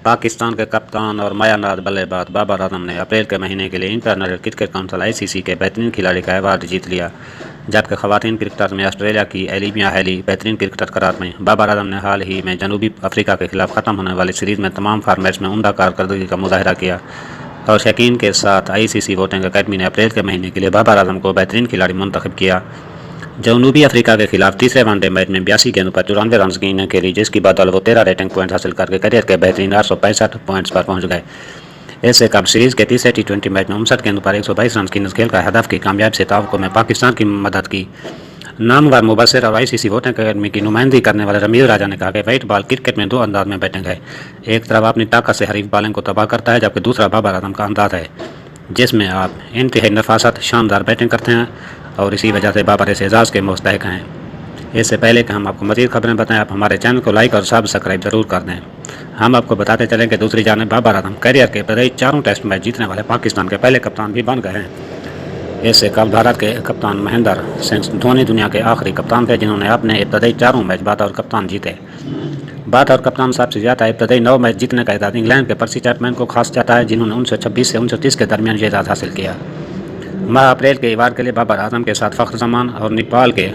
پاکستان کے کپتان اور مایہ ناز بلے باز بابر اعظم نے اپریل کے مہینے کے لیے انٹرنیشنل کرکٹ کونسل (ICC) کے بہترین کھلاڑی کا ایوارڈ جیت لیا، جبکہ خواتین کرکٹرز میں آسٹریلیا کی ایلیمیا ہیلی بہترین کرکٹر قرار پائیں۔ بابر اعظم نے حال ہی میں جنوبی افریقہ کے خلاف ختم ہونے والی سیریز میں تمام فارمیٹس میں عمدہ کارکردگی کا مظاہرہ کیا، اور شائقین کے ساتھ ICC ووٹنگ اکیڈمی نے اپریل کے مہینے کے لیے بابر اعظم کو بہترین کھلاڑی منتخب کیا۔ جنوبی افریقہ کے خلاف تیسرے ون ڈے میچ میں 82 گیندوں پر 94 رنز کی اننگ کھیلی، جس کی بدولت وہ 13 ریٹنگ پوائنٹس حاصل کر کے کیریئر کے بہترین 865 پوائنٹس پر پہنچ گئے۔ اس سے قبل سیریز کے تیسرے T20 میچ میں 59 گیندوں پر 122 رنز کی اننگز کھیل کر ہدف کی کامیاب سے تعاون میں پاکستان کی مدد کی۔ نامور مبصر اور ICC ووٹنگ اکیڈمی کی نمائندگی کرنے والے رمیز راجہ نے کہا کہ وائٹ بال کرکٹ میں دو انداز میں بیٹنگ ہے، ایک طرف اپنی طاقت سے حریف بالنگ کو تباہ کرتا ہے، جبکہ دوسرا بابر اعظم کا انداز ہے جس میں آپ انتہائی نفاست شاندار بیٹنگ کرتے ہیں، اور اسی وجہ سے بابر اس اعزاز کے مستحق ہیں۔ اس سے پہلے کہ ہم آپ کو مزید خبریں بتائیں، آپ ہمارے چینل کو لائک اور سبسکرائب ضرور کر دیں۔ ہم آپ کو بتاتے چلیں کہ دوسری جانب بابر اعظم کیریئر کے ابتدائی چاروں ٹیسٹ میچ جیتنے والے پاکستان کے پہلے کپتان بھی بن گئے ہیں۔ اس سے قبل بھارت کے کپتان مہندر سنگھ دھونی دنیا کے آخری کپتان تھے جنہوں نے اپنے ابتدائی چاروں میچ بطور کپتان جیتے۔ بطور کپتان سب سے زیادہ ابتدائی 9 میچ جیتنے کا اعزاز انگلینڈ کے پرسی چیپمین کو خاص جاتا ہے، جنہوں نے 1926 سے 1930 کے درمیان یہ اعزاز حاصل کیا۔ ماہ اپریل کے ایوارڈ کے لیے بابر اعظم کے ساتھ فخر زمان اور نیپال کے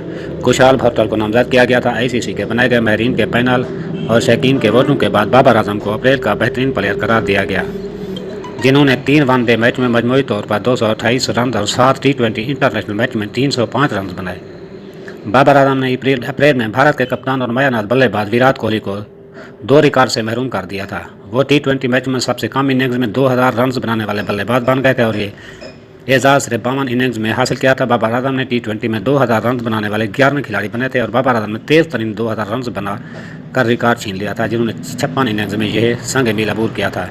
کشال بھرتل کو نامزد کیا گیا تھا۔ ICC کے بنائے گئے ماہرین کے پینل اور شائقین کے ووٹوں کے بعد بابر اعظم کو اپریل کا بہترین پلیئر قرار دیا گیا، جنہوں نے 3 ون ڈے میچ میں مجموعی طور پر 228 رنز اور 7 T20 انٹرنیشنل میچ میں 305 رنز بنائے۔ بابر اعظم نے اپریل میں بھارت کے کپتان اور مایہ ناز بلے باز وراٹ کوہلی کو 2 ریکارڈ سے محروم کر دیا تھا۔ وہ T20 میچ میں سب سے کم اننگز میں 2000 رنز بنانے والے بلے باز بن گئے تھے، اور یہ اعزاز صرف 52 اننگز میں حاصل کیا تھا۔ بابر اعظم نے T20 میں 2000 رنز بنانے والے 11ویں کھلاڑی بنے تھے، اور بابر اعظم نے تیز ترین 2000 رنز بنا کر ریکارڈ چھین لیا تھا، جنہوں نے 56 اننگز میں یہ سنگ میل عبور کیا تھا۔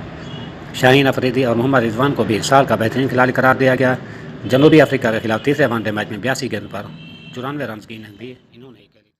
شاہین افریدی اور محمد رضوان کو بھی سال کا بہترین کھلاڑی قرار دیا گیا۔ جنوبی افریقہ کے خلاف تیسرے ون ڈے میچ میں 82 گیندوں پر 94 رنز کی اننگ بھی انہوں نے